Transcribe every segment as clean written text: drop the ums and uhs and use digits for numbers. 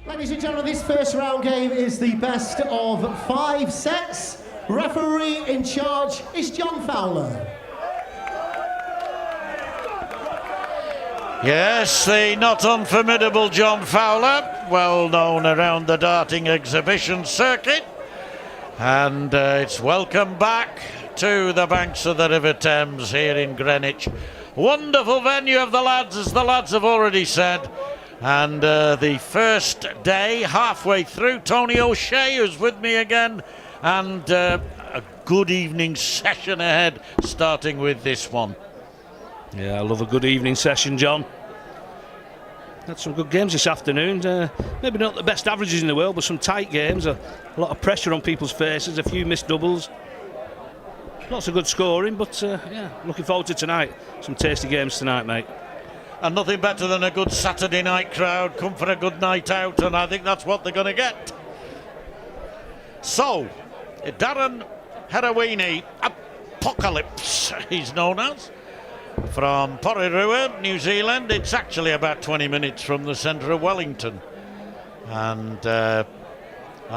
Ladies and gentlemen, this first round game is the best of 5 sets. Referee in charge is John Fowler. Yes, the not unformidable John Fowler, well known around the darting exhibition circuit. And it's welcome back to the banks of the River Thames here in Greenwich. Wonderful venue of the lads, as the lads have already said. And the first day, halfway through, Tony O'Shea is with me again. And a good evening session ahead, starting with this one. Yeah, I love a good evening session, John. Had some good games this afternoon. Maybe not the best averages in the world, but some tight games. A lot of pressure on people's faces, a few missed doubles. Lots of good scoring, but yeah, looking forward to tonight. Some tasty games tonight, mate. And nothing better than a good Saturday night crowd. Come for a good night out, and I think that's what they're going to get. So, Darren Herewini, Apocalypse, he's known as, from Porirua, New Zealand. It's actually about 20 minutes from the centre of Wellington. And I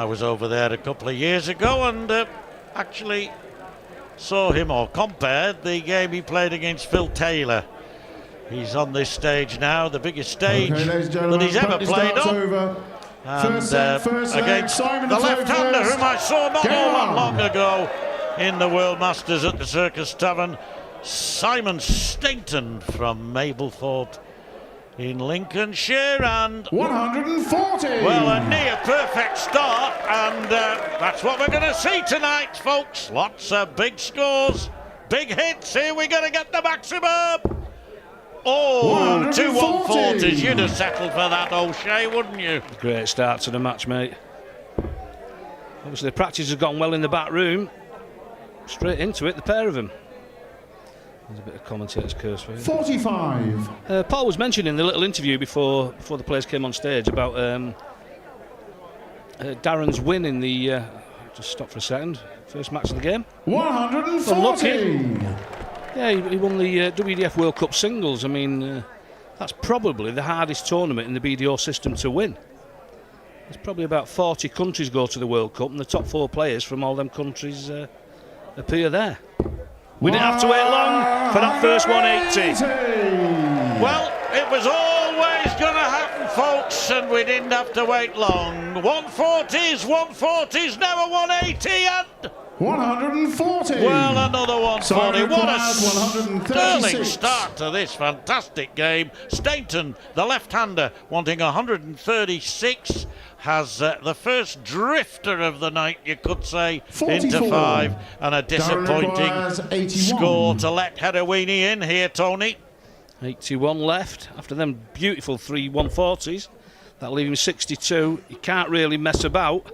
was over there a couple of years ago and actually saw him, or compared the game he played against Phil Taylor. He's on this stage now, the biggest stage that he's ever played on. And against the left-hander whom I saw not all that long ago in the World Masters at the Circus Tavern, Simon Stainton from Mablethorpe in Lincolnshire. And 140! Well, a near perfect start, and that's what we're going to see tonight, folks. Lots of big scores, big hits. Here we're going to get the maximum. Oh, 2 140s. You'd have settled for that, O'Shea, wouldn't you? Great start to the match, mate. Obviously, the practice has gone well in the back room. Straight into it, the pair of them. There's a bit of commentator's curse for you. 45. Paul was mentioning in the little interview before the players came on stage about Darren's win in the. Just stop for a second. First match of the game. 140. Unlucky. Yeah, he won the WDF World Cup singles. I mean, that's probably the hardest tournament in the BDO system to win. There's probably about 40 countries go to the World Cup, and the top 4 players from all them countries appear there. We didn't have to wait long for that first 180. Well, it was always going to happen, folks, and we didn't have to wait long. 140s, now a 180, and 140. well, another 140. What a 136. sterling start to this fantastic game. Stainton, the left-hander, wanting 136, has the first drifter of the night, you could say, 44. into 5, and a disappointing score to let Herewini in here, Tony. 81 left after them beautiful 3 140s. That'll leave him 62. He can't really mess about.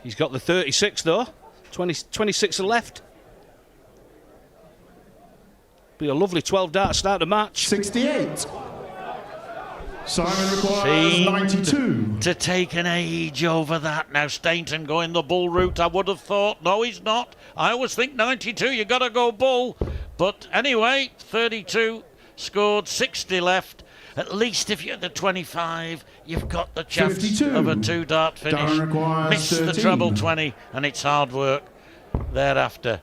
He's got the 36 though. 26 left. Be a lovely 12 dart start the match. 68. Simon requires 92. To take an age over that. Now Stainton going the bull route, I would have thought. No, he's not. I always think 92, you got to go bull. But anyway, 32 scored, 60 left. At least if you're at the 25, you've got the chance 52. of a 2 dart finish. Miss the treble 20, and it's hard work thereafter.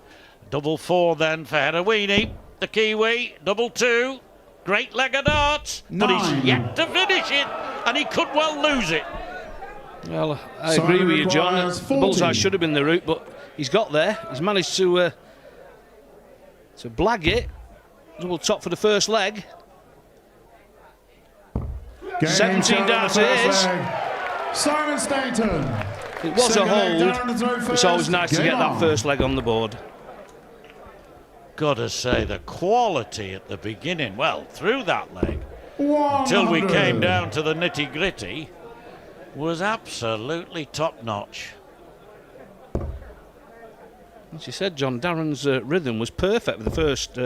Double 4 then for Herewini, the Kiwi. Double 2. Great leg of darts, but he's yet to finish it, and he could well lose it. Well, I agree with you, John. The bullseye should have been the route, but he's got there. He's managed to blag it. Double top for the first leg. 17 darts it is. Simon Stainton. It was a hold. It's always nice to get that first leg on the board. Gotta say, the quality at the beginning, well, through that leg, 100. until we came down to the nitty-gritty, was absolutely top-notch. As you said, John, Darren's rhythm was perfect with the first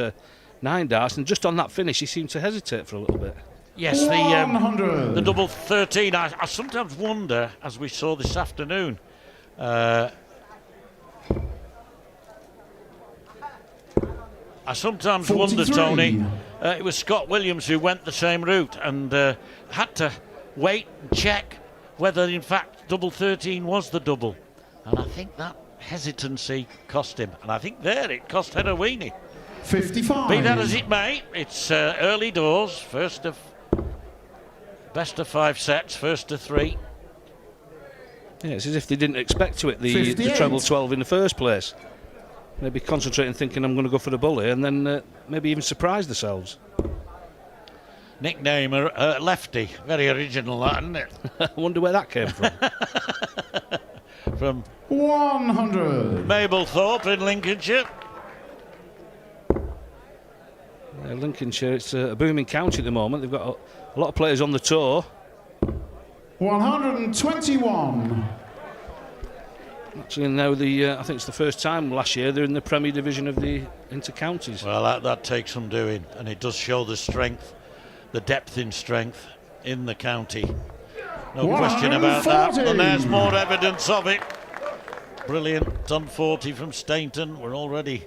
9 darts, and just on that finish he seemed to hesitate for a little bit. Yes, the double 13, I sometimes wonder, as we saw this afternoon, I sometimes 43. wonder, Tony, it was Scott Williams who went the same route and had to wait and check whether in fact double 13 was the double. And I think that hesitancy cost him. And I think there it cost Herewini. 55. Be that as it may, it's early doors. Best of 5 sets, first to 3. Yeah, it's as if they didn't expect to hit the treble 12 in the first place. Maybe concentrating, thinking I'm going to go for the bully, and then maybe even surprise themselves. Nickname Lefty, very original, that, isn't it? I wonder where that came from. From 100. Mablethorpe in Lincolnshire. Lincolnshire, it's a booming county at the moment. They've got a lot of players on the tour. 121. Actually, now I think it's the first time last year they're in the Premier Division of the inter-counties. Well, that takes some doing, and it does show the strength, the depth in strength in the county. No question about that, and there's more evidence of it. Brilliant, done 40 from Stainton. We're already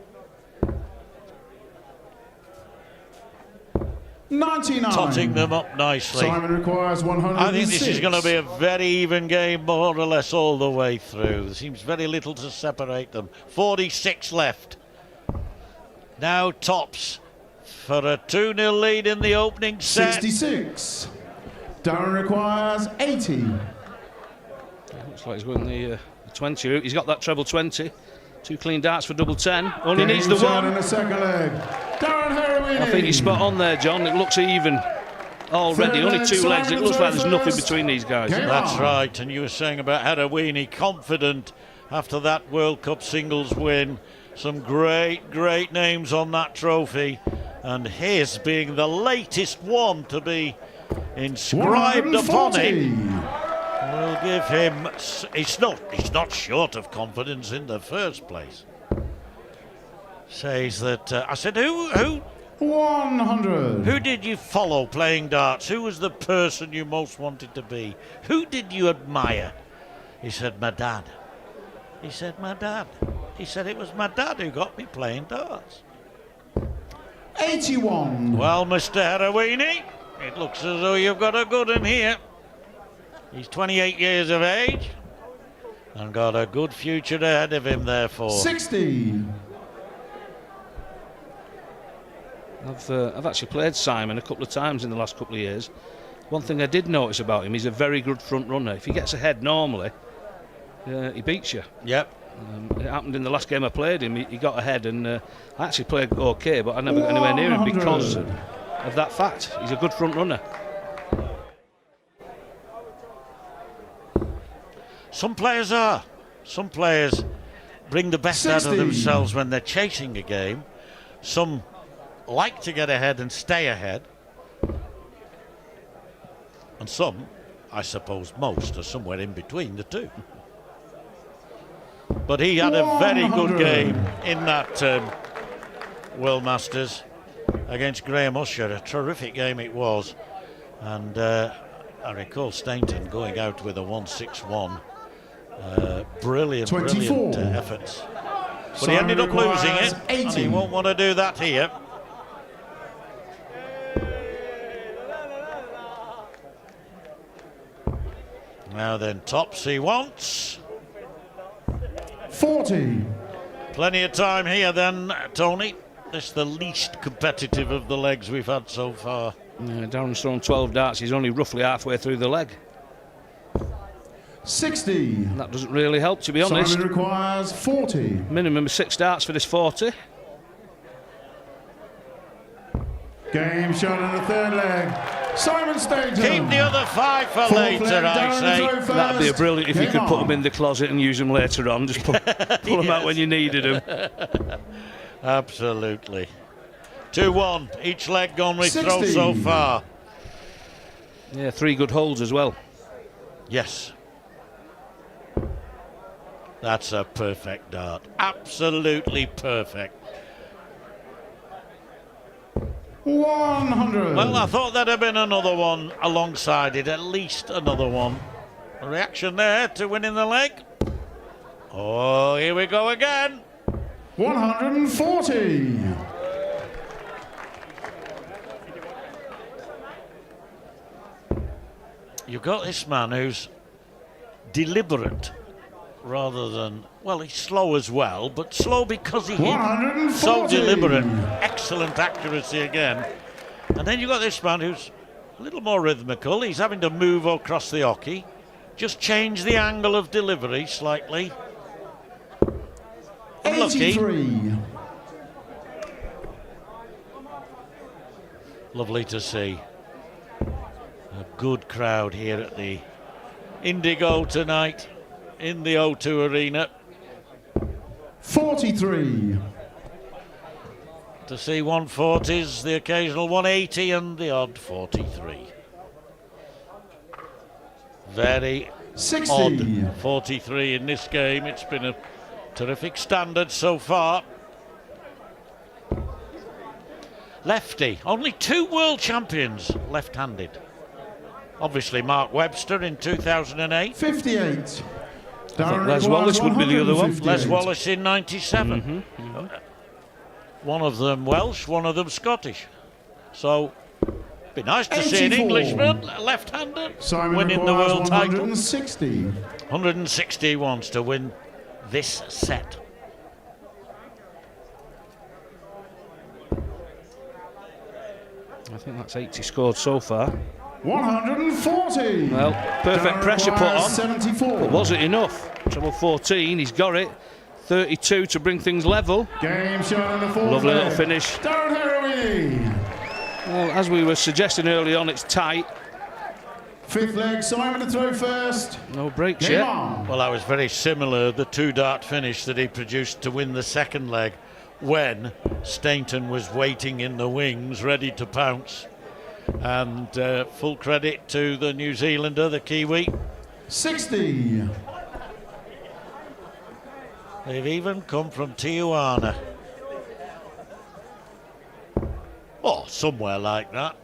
99. totting them up nicely. Simon requires 106. I think this is going to be a very even game, more or less, all the way through. There seems very little to separate them. 46 left. Now tops for a 2-0 lead in the opening set. 66. Darren requires 80. Looks like he's going the 20 route. He's got that treble 20. 2 clean darts for double 10. Only needs the one. In the second leg. Darren Herewini. I think he's spot on there, John. It looks even already. Only 2 legs. It looks like there's nothing between these guys. That's right. And you were saying about Herewini, confident after that World Cup singles win. Some great names on that trophy. And his being the latest one to be inscribed upon him will give him. He's not short of confidence in the first place. Says that I said, who 100. Who did you follow playing darts? Who was the person you most wanted to be? Who did you admire? He said, my dad. He said, my dad. He said, it was my dad who got me playing darts. 81. Well, Mr. Herewini, it looks as though you've got a good one here. He's 28 years of age and got a good future ahead of him, therefore. 60. I've actually played Simon a couple of times in the last couple of years. One thing I did notice about him, he's a very good front runner. If he gets ahead normally, he beats you. Yep. It happened in the last game I played him. He got ahead, and I actually played okay, but I never got anywhere near him because of that fact. He's a good front runner. Some players are. Some players bring the best 60. out of themselves when they're chasing a game. Some like to get ahead and stay ahead. And some, I suppose most, are somewhere in between the two. But he had a very good game in that World Masters against Graham Usher. A terrific game it was. And I recall Stainton going out with a 161. Brilliant efforts. But he ended up losing it, 80. and he won't want to do that here. Now then, tops he wants. 40. Plenty of time here then, Tony. This is the least competitive of the legs we've had so far. Darren's thrown 12 darts. He's only roughly halfway through the leg. 60. That doesn't really help, to be honest. Simon requires 40. Minimum of 6 darts for this 40. Game shot in the third leg. Simon Stainton. Keep the other 5 for Fourth later, leg, I Darren say. Throw first. That'd be a brilliant if you Game could put on. them in the closet and use them later on. Just pull them out when you needed them. Absolutely. 2-1. Each leg gone with throw 60. so far. Yeah, 3 good holes as well. Yes. That's a perfect dart. Absolutely perfect. 100. Well, I thought there'd have been another one alongside it, at least another one. A reaction there to winning the leg. Oh, here we go again. 140. You've got this man who's deliberate rather than, well, he's slow as well, but slow because he hit so deliberate. Excellent accuracy again. And then you've got this man who's a little more rhythmical. He's having to move across the hockey, just change the angle of delivery slightly. Unlucky. 83. Lovely to see. A good crowd here at the Indigo tonight in the O2 Arena. 43. To see 140s, the occasional 180 and the odd 43. Very 60. odd 43 in this game. It's been a terrific standard so far. Lefty, only 2 world champions left-handed. Obviously Mark Webster in 2008. 58. Les Wallace would be the other one. Les Wallace in 97. One of them Welsh, one of them Scottish. So, be nice to see an 84. Englishman, left-hander, Simon winning the requires world title. 160. 160 wants to win this set. I think that's 80 scored so far. 140. Well, perfect Darren pressure put requires on. 74. But was it enough? Treble 14, he's got it. 32 to bring things level. Game shot in the fourth Lovely leg. little finish. Darren Herewini. Well, as we were suggesting early on, it's tight. Fifth leg, Simon to throw first. No breaks Game yet. on. Well, that was very similar, the 2-dart finish that he produced to win the second leg when Stainton was waiting in the wings, ready to pounce. And full credit to the New Zealander, the Kiwi. 60. They've even come from Tijuana. Or somewhere like that.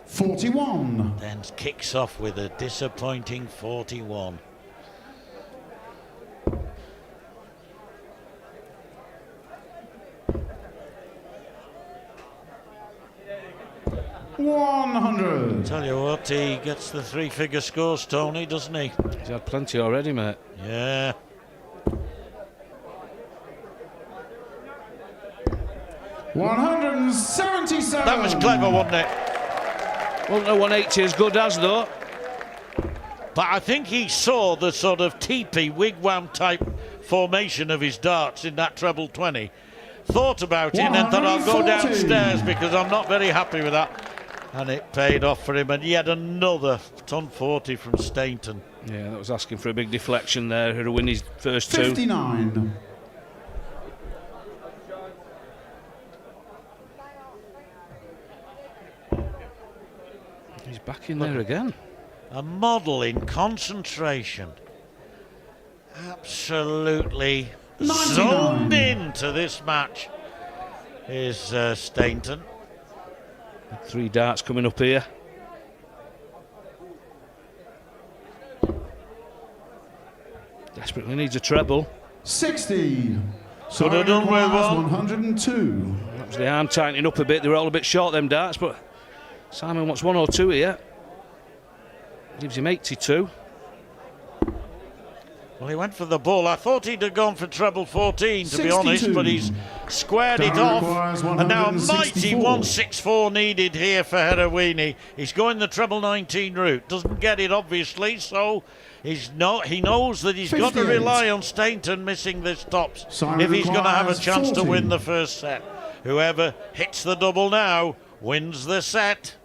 41. Then kicks off with a disappointing 41. $100. Tell you what, he gets the 3-figure scores, Tony, doesn't he? He's had plenty already, mate. Yeah. $177. That was clever, wasn't it? Well, no 180 as good as, though. But I think he saw the sort of teepee wigwam type formation of his darts in that treble 20. Thought about it and then thought, I'll go 140. downstairs because I'm not very happy with that. And it paid off for him. And yet another ton 40 from Stainton. Yeah, that was asking for a big deflection there. Herewini's first 2. 59. He's back in there again. A model in concentration. Absolutely 99. zoned into this match is Stainton. 3 darts coming up here. Desperately needs a treble. 60. Could have done with one. 102. That was the arm tightening up a bit. They were all a bit short, them darts, but Simon wants 1 or 2 here. Gives him 82. Well, he went for the ball. I thought he'd have gone for treble 14, to be honest, 62. but he's squared it Darren off. requires And now a mighty 164. 164 needed here for Herewini. He's going the treble 19 route. Doesn't get it, obviously, so he knows that he's got to 58. rely on Stainton missing this tops Simon if he's going to have a requires chance to 40. win the first set. Whoever hits the double now wins the set.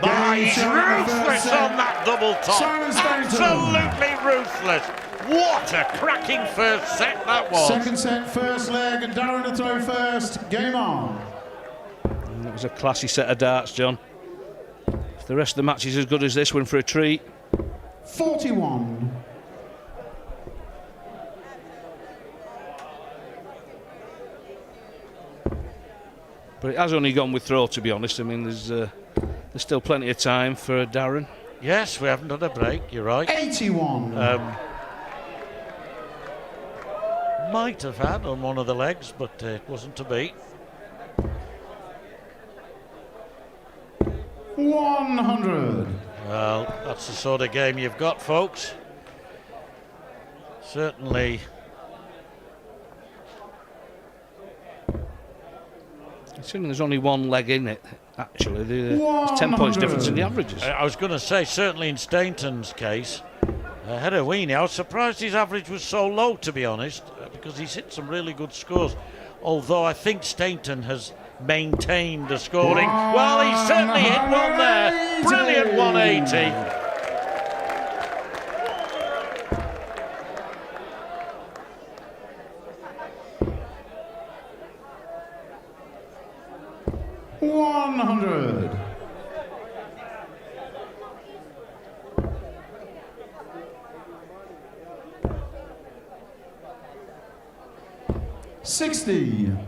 He's ruthless on that double top. Simon Stainton. Absolutely ruthless. What a cracking first set that was. Second set, first leg, and Darren to throw first. Game on. And that was a classy set of darts, John. If the rest of the match is as good as this one, for a treat. 41. But it has only gone with throw, to be honest. I mean, there's still plenty of time for Darren. Yes, we haven't had a break, you're right. 81. Might have had on one of the legs, but it wasn't to be. 100. Well, that's the sort of game you've got, folks. Certainly. Considering there's only one leg in it, actually, there's 10 points difference in the averages. I was going to say, certainly in Stainton's case, Herewini, I was surprised his average was so low, to be honest, because he's hit some really good scores. Although I think Stainton has maintained the scoring. Well, he certainly hit one there. Brilliant 180. $60.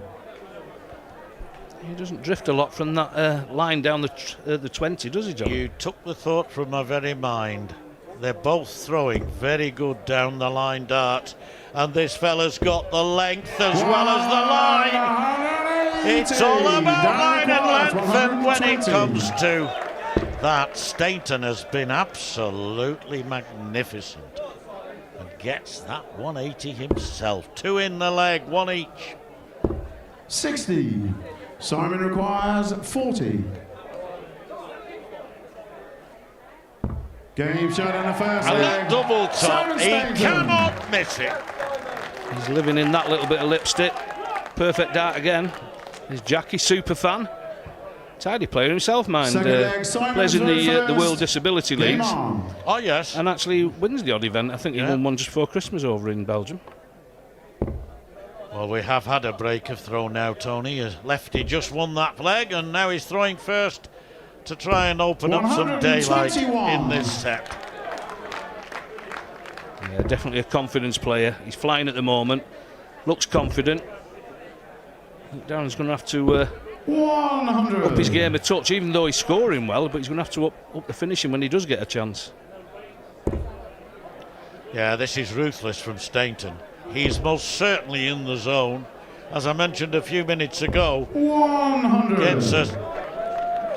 He doesn't drift a lot from that line down the 20, does he, John? You took the thought from my very mind. They're both throwing very good down the line darts, and this fella's got the length as well as the line. It's all about line and length, and when it comes to that, Stainton has been absolutely magnificent and gets that 180 himself. 2 in the leg, 1 each. 60. Simon requires 40. Game shot in the first And leg. that double top, he cannot miss it. He's living in that little bit of lipstick. Perfect dart again. He's Jackie, super fan. Tidy player himself, mind. Plays in the World Disability Leagues. Oh, yes. And actually wins the odd event. I think he won one just before Christmas over in Belgium. Well, we have had a break of throw now, Tony. Lefty just won that leg, and now he's throwing first to try and open up some daylight in this set. Yeah, definitely a confidence player. He's flying at the moment. Looks confident. I think Darren's going to have to 100. up his game a touch, even though he's scoring well, but he's going to have to up the finishing when he does get a chance. Yeah, this is ruthless from Stainton. He's most certainly in the zone. As I mentioned a few minutes ago, 100. gets a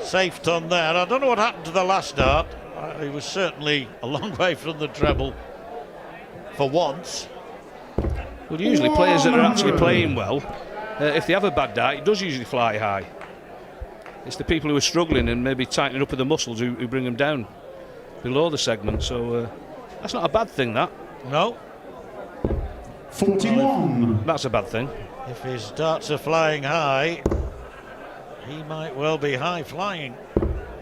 safe ton there. I don't know what happened to the last dart. He was certainly a long way from the treble for once. Well, usually players that are actually playing well, if they have a bad dart, it does usually fly high. It's the people who are struggling and maybe tightening up with the muscles who bring them down below the segment. So that's not a bad thing, that. No. 41. That's a bad thing. If his darts are flying high, he might well be high flying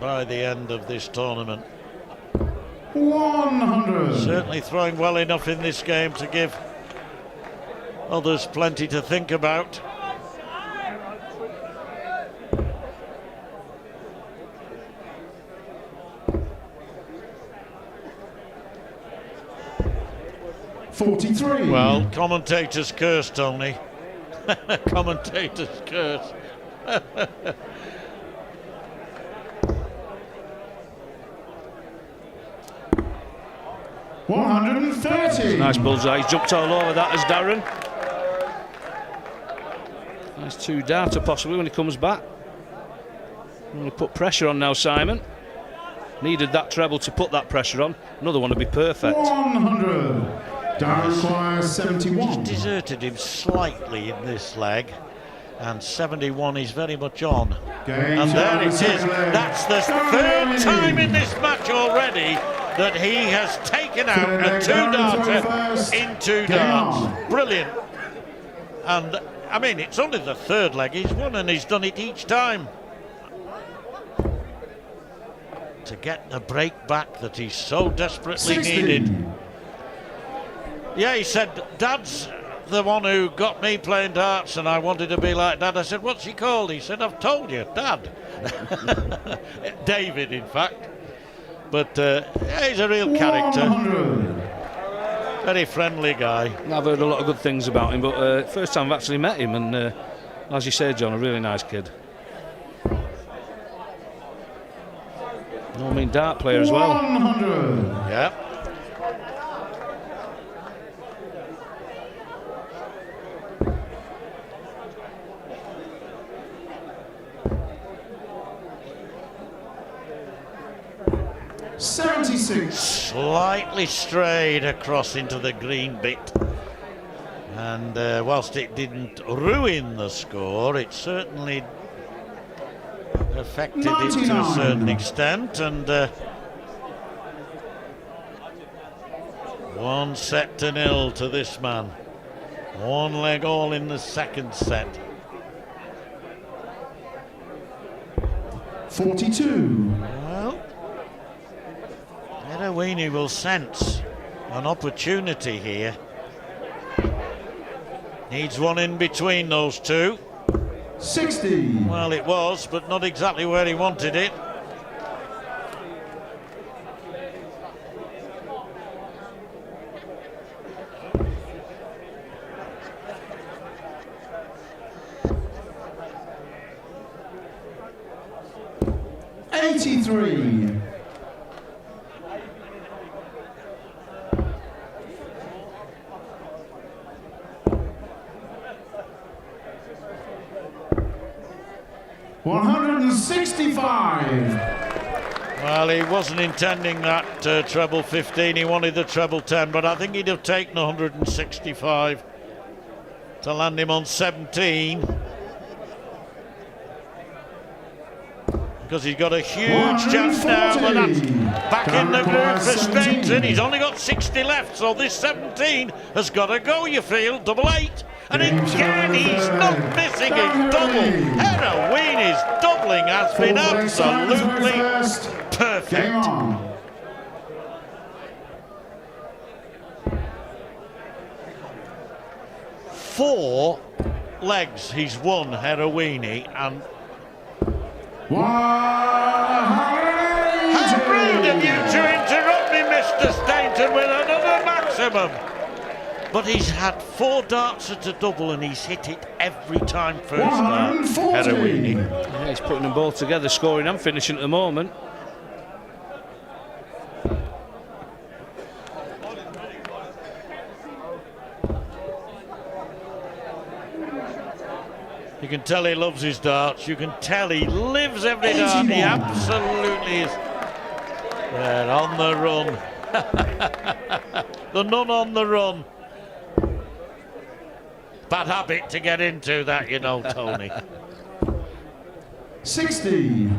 by the end of this tournament. 100. Certainly throwing well enough in this game to give others plenty to think about. $43. Well, commentator's curse, Tony. Commentator's curse. $130. Nice bullseye. He's jumped all over that as Darren. Nice 2 darter possibly when he comes back. I'm going to put pressure on now, Simon. Needed that treble to put that pressure on. Another one would be perfect. 100. Darren requires 71. Just deserted him slightly in this leg, and 71 is very much on. And there it is. That's the third time in this match already that he has taken out a 2-darter in 2 darts. Brilliant. And I mean, it's only the third leg he's won, and he's done it each time. To get the break back that he's so desperately 60. needed. Yeah, he said, Dad's the one who got me playing darts and I wanted to be like Dad. I said, what's he called? He said, I've told you, Dad. David, in fact. But yeah, he's a real character. 100. Very friendly guy. I've heard a lot of good things about him, but first time I've actually met him, and as you say, John, a really nice kid. No mean dart player as well. 100. Yeah. 76. Slightly strayed across into the green bit. And whilst it didn't ruin the score, it certainly affected it to a certain extent. And 1-0 to this man. One leg all in the second set. 42. Well, Herewini will sense an opportunity here. Needs one in between those two. 60. Well, it was, but not exactly where he wanted it. '83. $165. Well, he wasn't intending that treble 15, he wanted the treble 10, but I think he'd have taken 165 to land him on 17. Because he's got a huge chance now, but that's back in the groove for Stainton. He's only got 60 left, so this 17 has got to go, you feel. Double 8. And again, he's not missing his double. Herewini's doubling has been absolutely perfect. 4 legs he's won, Herewini, and how rude of you to interrupt me, Mr. Stainton, with another maximum. But he's had 4 darts at a double and he's hit it every time first dart. Herewini. Yeah, he's putting them both together, scoring and finishing at the moment. You can tell he loves his darts. You can tell he lives every dart. He absolutely is. There, on the run. The nun on the run. Bad habit to get into that, you know, Tony. 60.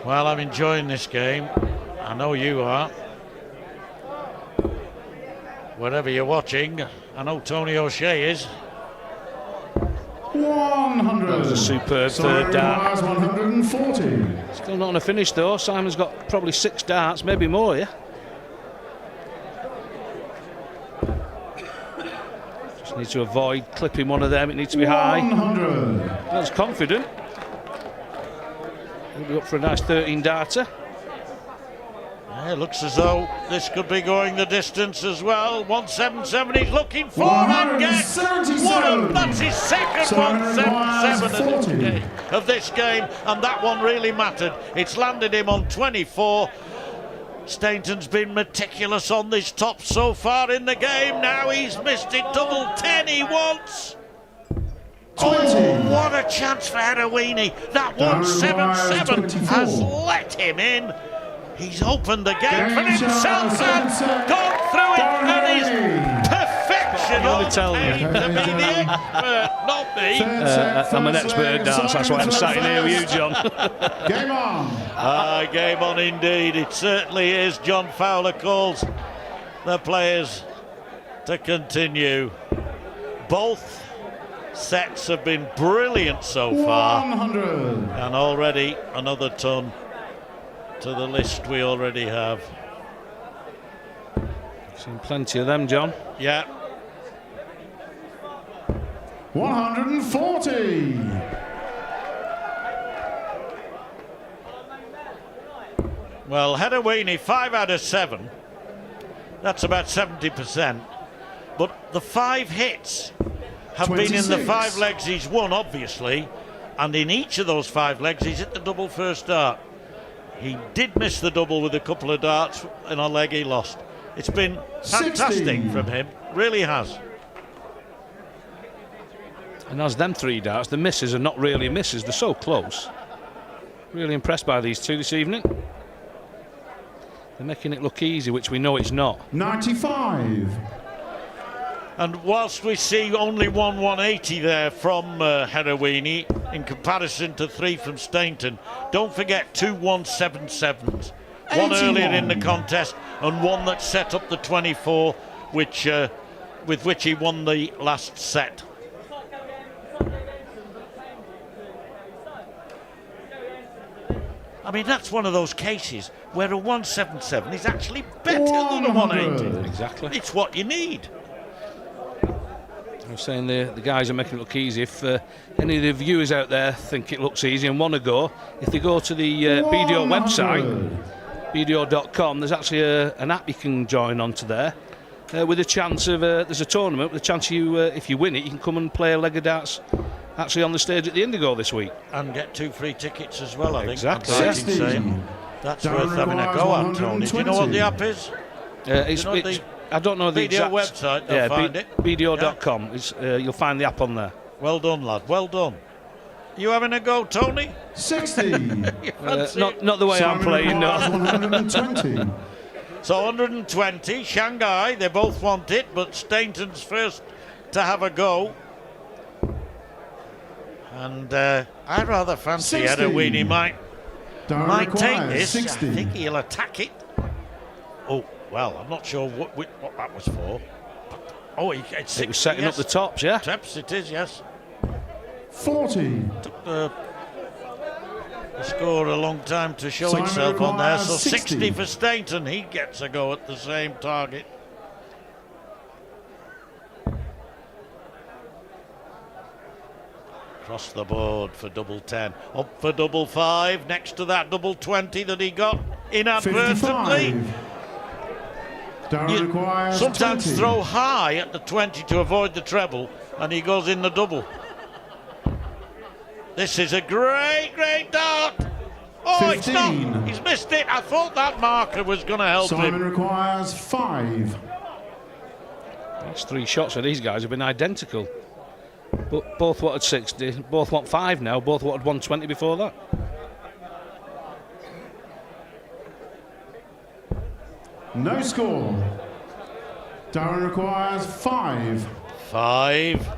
Well, I'm enjoying this game. I know you are. Wherever you're watching, I know Tony O'Shea is. 100. That was a superb third dart. 140. Still not on a finish though. Simon's got probably 6 darts, maybe more, yeah? Just need to avoid clipping one of them. It needs to be high. 100. That's confident. He'll be up for a nice 13 darter. Yeah, it looks as though this could be going the distance as well. 177 he's looking for and gets that's his second 177 of this game, and that one really mattered. It's landed him on 24. Stainton's been meticulous on this top so far in the game. Now he's missed it. Double 10 he wants. 20. Oh, what a chance for Herewini. That 177 has let him in. He's opened the game for himself and gone through it, and his perfection on to be the expert, not me. I'm an expert at darts, that's why I'm sat in here with you, John. Game on. Game on indeed. It certainly is. John Fowler calls the players to continue. Both sets have been brilliant so far. 100. And already another ton to the list we already have. Seen plenty of them, John. Yeah. 140. Well, Herewini, 5 out of 7. That's about 70%. But the 5 hits have 26. been in the 5 legs he's won, obviously. And in each of those 5 legs, he's hit the double first dart. He did miss the double with a couple of darts and a leg he lost. It's been fantastic 16. from him, really has. And as them 3 darts, the misses are not really misses, they're so close. Really impressed by these 2 this evening. They're making it look easy, which we know it's not. 95. And whilst we see only 180 there from Herewini in comparison to 3 from Stainton, don't forget 2 177s. One 81. earlier in the contest and one that set up the 24, which with which he won the last set. I mean, that's one of those cases where a 177 is actually better than a 180. Exactly. It's what you need. I was saying the guys are making it look easy. If any of the viewers out there think it looks easy and want to go, if they go to the BDO website, BDO.com, there's actually an app you can join onto there with a chance of, there's a tournament with a chance if you win it, you can come and play a leg of darts actually on the stage at the Indigo this week. And get 2 free tickets as well, I think. Exactly. I'm right in saying. That's worth having a go at, Tony. Do you know what the app is? I don't know the BDO exact website, they'll find it. BDO.com. You'll find the app on there. Well done, lad, well done. You having a go, Tony? 60. You fancy it? Not the way I'm Simon playing, requires no. 120. So 120, Shanghai, they both want it, but Stainton's first to have a go. And I rather fancy 60. Herewini might take requires this. 60. I think he'll attack it. Oh, well, I'm not sure what that was for. Oh, it's 60, It was setting up the tops, yeah? Tops, it is, yes. 40. Took the score a long time to show Simon itself on there. requires So 60 60 for Stainton. He gets a go at the same target. Across the board for double 10. Up for double 5. Next to that double 20 that he got inadvertently. 55. Darren You requires sometimes 20. throw high at the 20 to avoid the treble, and he goes in the double. This is a great, great dart. Oh, 15. it's not. He's missed it. I thought that marker was going to help Simon him. requires 5. Next 3 shots for these guys have been identical. But both wanted 60, both want 5 now, both wanted 120 before that. No score. Darren requires 5. 5.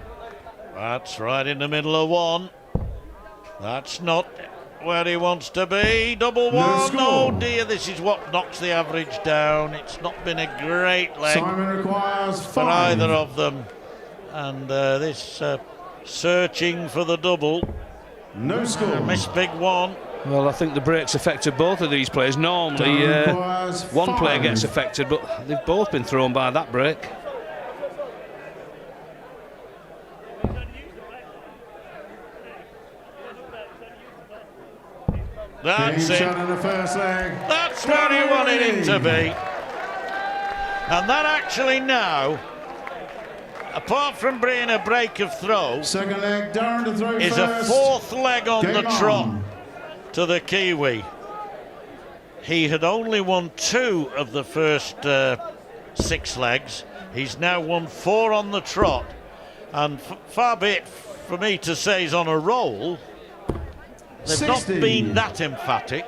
That's right in the middle of 1. That's not where he wants to be. Double 1. score. Oh dear, this is what knocks the average down. It's not been a great leg Simon requires 5. for either of them. And this searching for the double. No score. Missed big 1. Well, I think the breaks affected both of these players. Normally, Darren requires one player 5. gets affected, but they've both been thrown by that break. That's Game it. shot in the first leg. That's where he wanted him to be. And that actually now, apart from being a break of throw, Second leg, Darren to throw is first. a 4th leg on Game the trot on. to the Kiwi. He had only won 2 of the first 6 legs. He's now won 4 on the trot. And far be it for me to say he's on a roll. They've 60. not been that emphatic.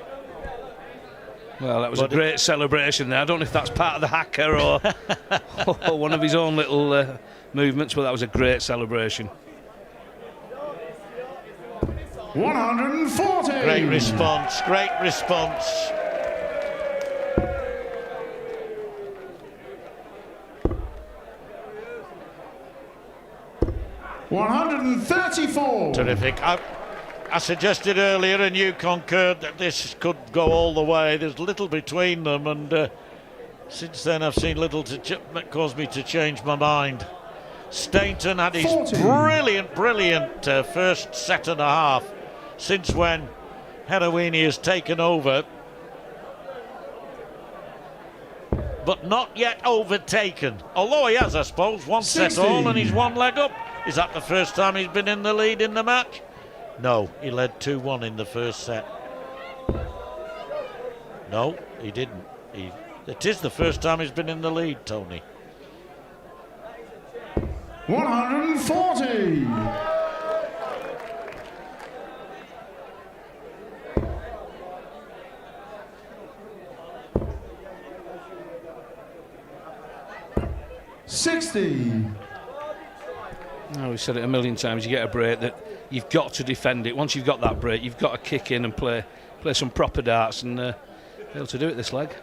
Well, that was a great celebration there. I don't know if that's part of the hacker or, or one of his own little movements, but that was a great celebration. 140. Great response, great response. $134. Terrific. I suggested earlier, and you concurred, that this could go all the way. There's little between them, and since then I've seen little to cause me to change my mind. Stainton had his 40. brilliant first set and a half, since when Herewini has taken over, but not yet overtaken. Although he has, I suppose, 1 set 60. all, and he's 1 leg up. Is that the first time he's been in the lead in the match? No, he led 2-1 in the first set. No, he didn't. It is the first time he's been in the lead, Tony. 140. $60. No, we've said it a million times. You get a break that you've got to defend it. Once you've got that break, you've got to kick in and play some proper darts, and be able to do it this leg.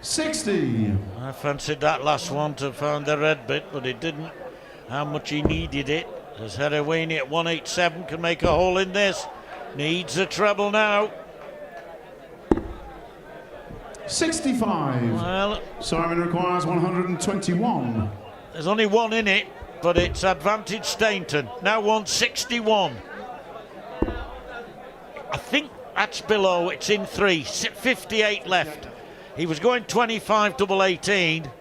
$60. I fancied that last one to find the red bit, but it didn't. How much he needed it. As Herewini at 187 can make a hole in this. Needs a treble now. 65. Well, Simon requires 121. there's only one in it, but it's advantage Stainton. Now 161. I think that's below. It's in 3. 58 left. He was going 25 double 18.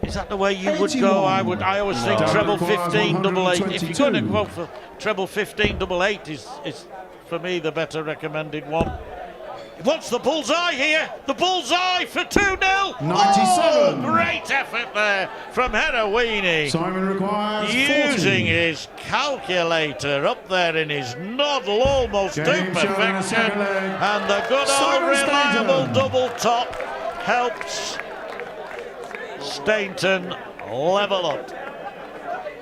Is that the way you would go? I always think treble 15 double 8. If you're going to go for treble 15 double 8 is for me the better recommended one. He wants the bullseye here. The bullseye for 2-0. 97. Oh, great effort there from Herewini. Simon requires 40. Using his calculator up there in his noddle almost to Game shot in the perfection. second leg. And the good old Simon reliable Stainton. double top helps Stainton level up.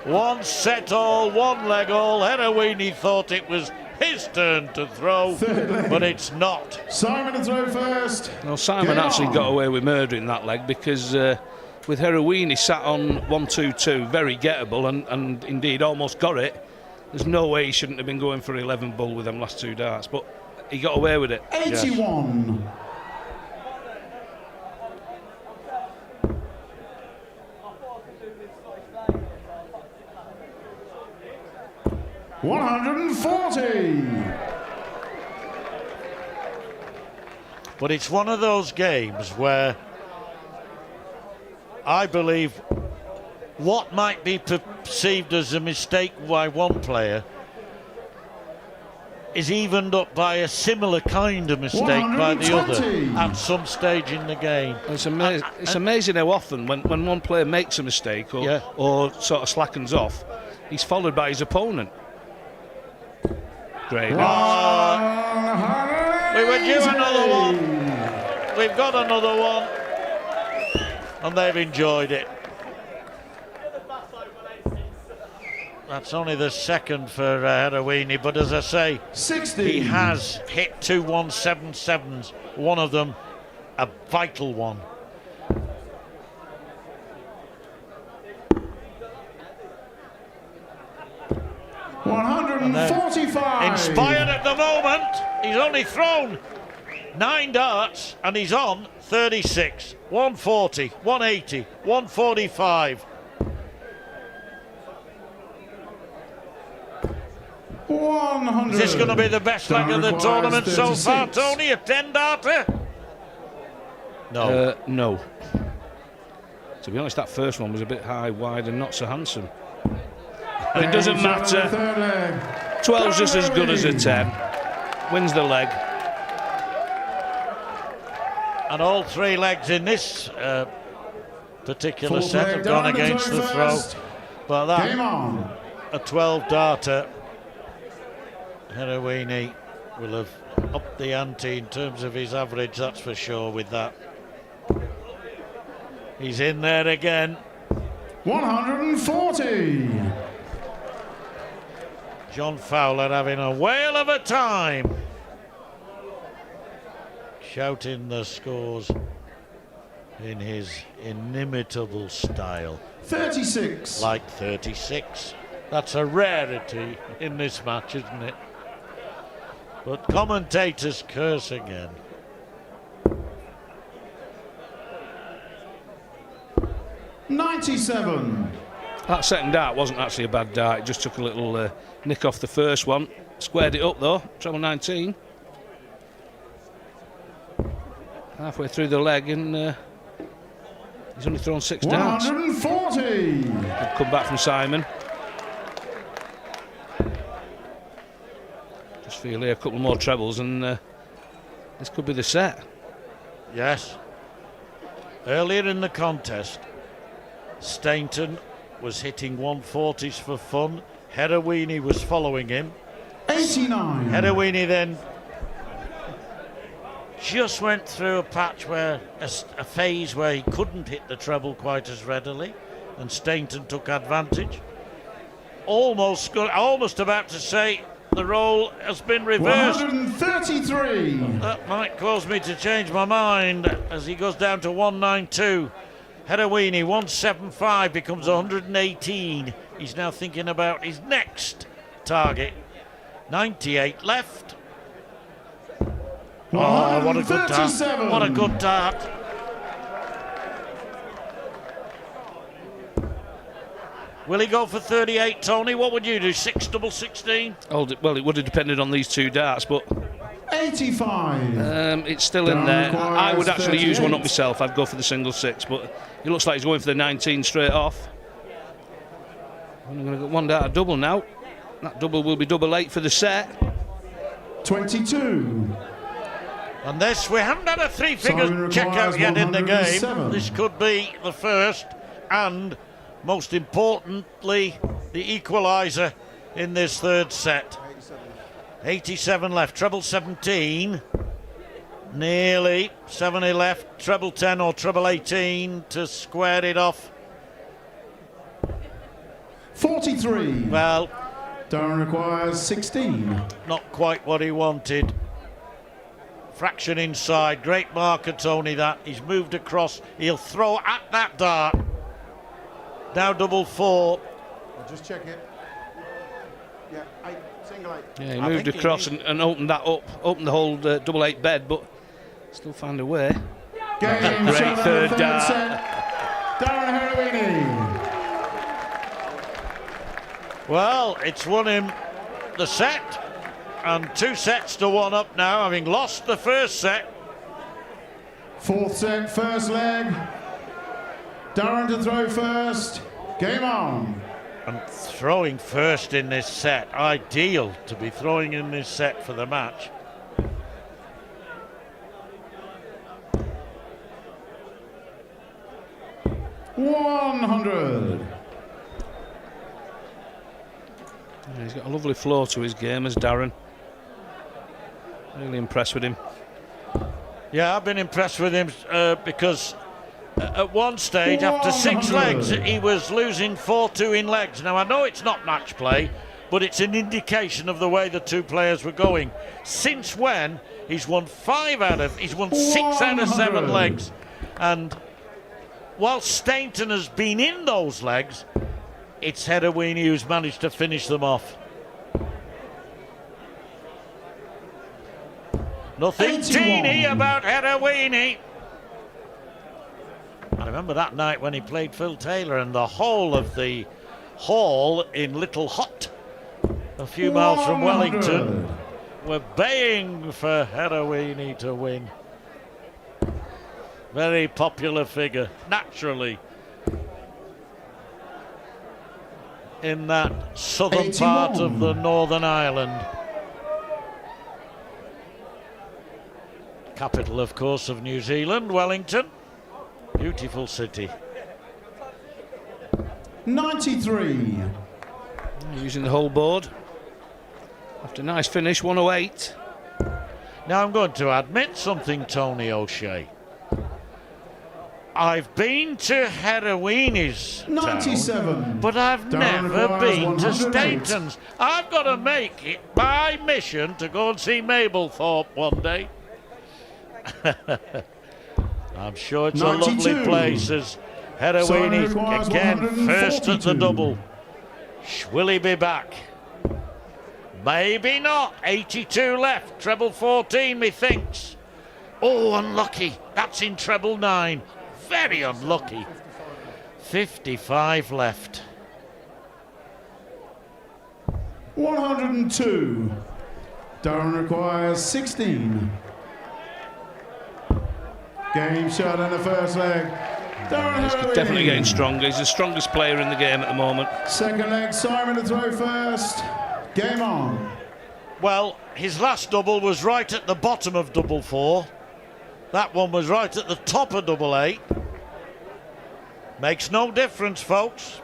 One set all, one leg all. Herewini thought it was his turn to throw, but it's not. Simon to throw first. Well, Simon Game actually on. got away with murdering that leg because with Herewini sat on 1-2-2, very gettable, and indeed almost got it. There's no way he shouldn't have been going for 11 bull with them last 2 darts, but he got away with it. 81. $140. But it's one of those games where I believe what might be perceived as a mistake by one player is evened up by a similar kind of mistake by the other 120. at some stage in the game. It's amazing how often when one player makes a mistake or sort of slackens off, he's followed by his opponent. Great. We were due another one. We've got another one. And they've enjoyed it. That's only the second for Herewini, but as I say, 60. he has hit 2 177s, one of them a vital one. $145. Inspired at the moment. He's only thrown 9 darts and he's on 36, 140, 180, 145. 100. Is this going to be the best leg of the Requires tournament so far, 36. Tony? A 10-darter? No. No. To be honest, that first one was a bit high, wide, and not so handsome. But it doesn't Game shot in the matter. third leg. 12's just as good as a 10. Wins the leg. And all 3 legs in this particular Fourth set leg have gone down to against throw the throw. first. But Game that, on. a 12-darter, Herewini will have upped the ante in terms of his average, that's for sure, with that. He's in there again. 140. John Fowler having a whale of a time. Shouting the scores in his inimitable style. 36. Like 36. That's a rarity in this match, isn't it? But commentators curse again. $97. That second dart wasn't actually a bad dart. It just took a little nick off the first one. Squared it up though. Treble 19. Halfway through the leg, and he's only thrown 6 darts. 140. Good come back from Simon. Just feel here a couple more trebles and this could be the set. Yes. Earlier in the contest, Stainton was hitting 140s for fun. Herewini was following him. 89. Herewini then just went through a patch where a phase where he couldn't hit the treble quite as readily, and Stainton took advantage. Almost about to say the role has been reversed. 133. That might cause me to change my mind as he goes down to 192. Herewini 175 becomes 118. He's now thinking about his next target. 98 left. Oh, what a good dart. What a good dart. Will he go for 38, Tony? What would you do? 6 double 16? Oh, well, it would have depended on these two darts, but 85. it's still in there. I would actually use one up myself. I'd go for the single 6, but it looks like he's going for the 19 straight off. I'm going to get one dart a double now. That double will be double 8 for the set. 22. And this, we haven't had a three-figure checkout yet in the game. This could be the first and, most importantly, the equaliser in this third set. 87 left, treble 17. Nearly 70 left, treble 10 or treble 18 to square it off. 43. Well, Darren requires 16. not quite what he wanted. Fraction inside, great marker, Tony, that. He's moved across, he'll throw at that dart. Now double 4. I'll just check it. Yeah, 8, single 8. Yeah, he moved across and opened that up, opened the whole double 8 bed, but still found a way. Game Great third dart. set. Darren Herewini. Well, it's won him the set, and 2 sets to 1 up now, having lost the first set. Fourth set, first leg. Darren to throw first. Game on. And throwing first in this set, ideal to be throwing in this set for the match. $100. Yeah, he's got a lovely flow to his game as Darren. Really impressed with him. Yeah, I've been impressed with him because at one stage, after 6 legs, he was losing 4-2 in legs. Now, I know it's not match play, but it's an indication of the way the two players were going. Since when, he's won 6 out of 7 legs. And while Stainton has been in those legs, it's Herewini who's managed to finish them off. Nothing 81. teeny about Herewini. I remember that night when he played Phil Taylor, and the whole of the hall in Little Hut, a few miles from Wellington, were baying for Herewini to win. Very popular figure, naturally, in that southern 81. part of the Northern Ireland. Capital, of course, of New Zealand, Wellington. Beautiful city. 93. Using the whole board. After a nice finish, 108. Now I'm going to admit something, Tony O'Shea. I've been to Herewini's 97. town, but I've Darren never requires been to 108. Stainton's. I've got to make it my mission to go and see Mablethorpe one day. I'm sure it's 92. a lovely place as Herewini requires again first at the 142. double. Will he be back? Maybe not. 82 left. Treble 14, methinks. Oh, unlucky. That's in treble 9. Very unlucky. 55 left. 102. Darren requires 16. Game shot in the first leg. Darren He's Herewini. definitely getting stronger. He's the strongest player in the game at the moment. Second leg, Simon to throw first. Game on. Well, his last double was right at the bottom of double 4. That one was right at the top of double 8. Makes no difference, folks.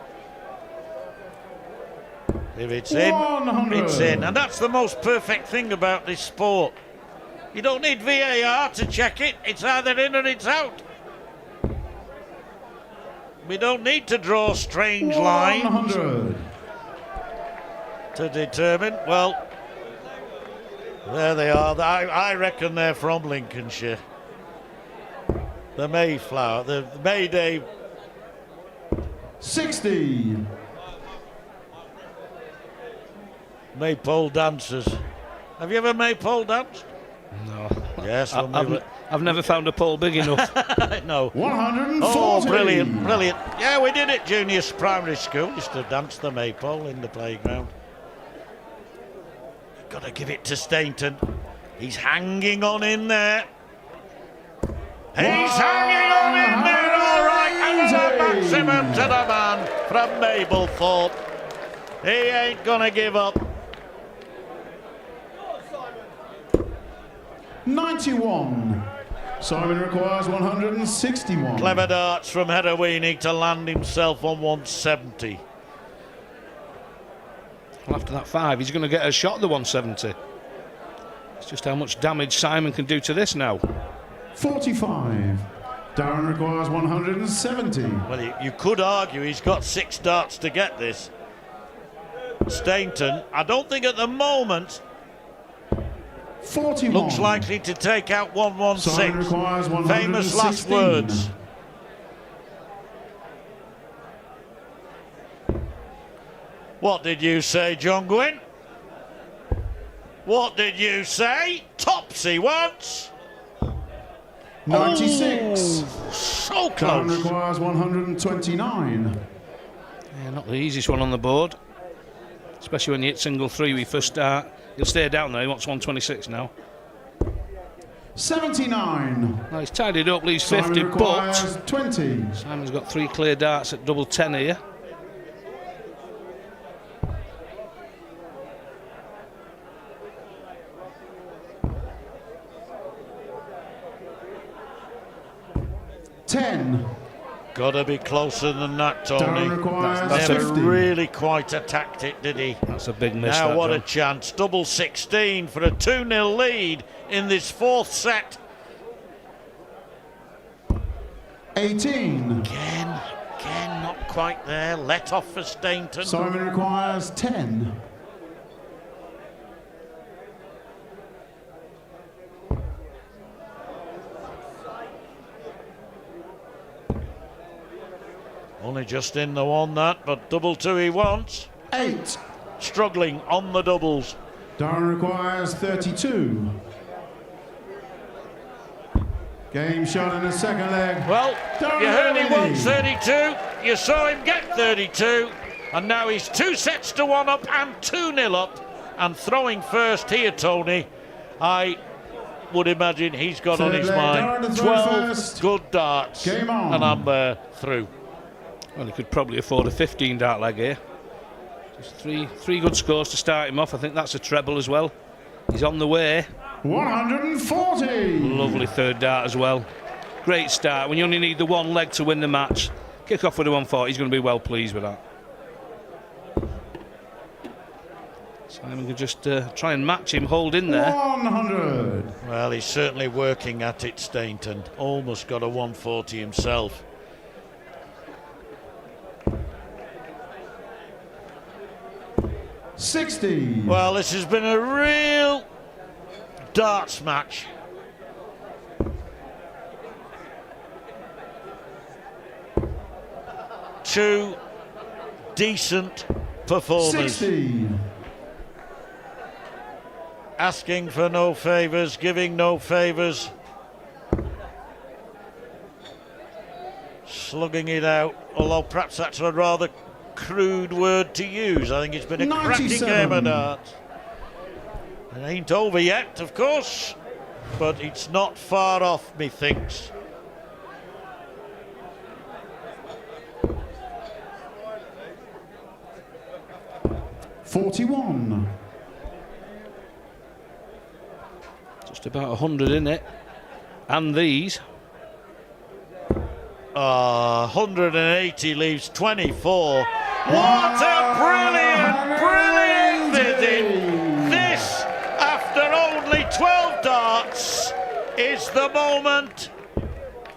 If it's in, 100. it's in. And that's the most perfect thing about this sport. You don't need VAR to check it. It's either in or it's out. We don't need to draw strange lines 100. to determine. Well, there they are. I reckon they're from Lincolnshire. The Mayflower, the May Day. 60. Maypole dancers. Have you ever Maypole danced? No. Yes, when I've never found a pole big enough. no. 140. Oh, brilliant, brilliant. Yeah, we did it, junior primary school. Used to dance the Maypole in the playground. Got to give it to Stainton. He's hanging on in there. He's hanging on in there, all right. And a maximum to the man from Mablethorpe. He ain't going to give up. 91. Simon requires 161. Clever darts from Herewini to land himself on 170. Well, after that 5, he's going to get a shot at the 170. It's just how much damage Simon can do to this now. 45. Darren requires 170. Well, you could argue he's got 6 darts to get this. Stainton, I don't think at the moment 41. looks likely to take out Simon 116. requires 116. Famous last words. What did you say, John Gwynn? What did you say? Topsy once. 96. Oh, so Darren close. requires 129. Yeah, not the easiest one on the board. Especially when you hit single 3 when you first start. He'll stay down there, he wants 126 now. 79. Now he's tied it up, leaves Simon 50, requires but 20. Simon's got 3 clear darts at double 10 here. Got to be closer than that, Tony. Darren requires That's Never 50. really quite attacked it, did he? That's a big miss. Now that, what a John. chance. Double 16 for a 2-0 lead in this 4th set. 18. Again, not quite there. Let off for Stainton. Simon requires 10. Only just in the one that, but double 2 he wants. 8. Struggling on the doubles. Darren requires 32. Game shot in the second leg. Well, Darren you heard he won Herewini. 32. You saw him get 32. And now he's 2 sets to 1 up and 2-0 up. And throwing first here, Tony, I would imagine he's got on Third his leg, mind Darren to throw 12 first. good darts. Game on. And I'm through. Well, he could probably afford a 15 dart leg here. Just three good scores to start him off. I think that's a treble as well. He's on the way. 140. Lovely third dart as well. Great start. When you only need the one leg to win the match, kick off with a 140. He's going to be well pleased with that. Simon could just try and match him, hold in there. 100. Well, he's certainly working at it, Stainton. Almost got a 140 himself. $60. Well, this has been a real darts match. Two decent performers. 60. Asking for no favours, giving no favours. Slugging it out, although perhaps that's a rather crude word to use. I think it's been a cracking 97. game of darts. It ain't over yet, of course, but it's not far off, methinks. $41. Just about 100 in it. And these. 180 leaves 24. What a brilliant bidding! This, after only 12 darts, is the moment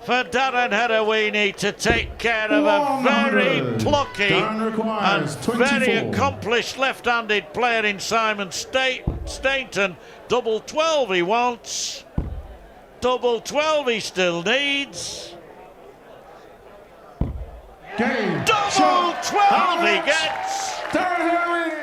for Darren Herewini to take care of a very plucky and very accomplished left-handed player in Simon Stainton. Double 12 he wants. Double 12 he still needs. Game. Double 12 he gets. Darren Herewini.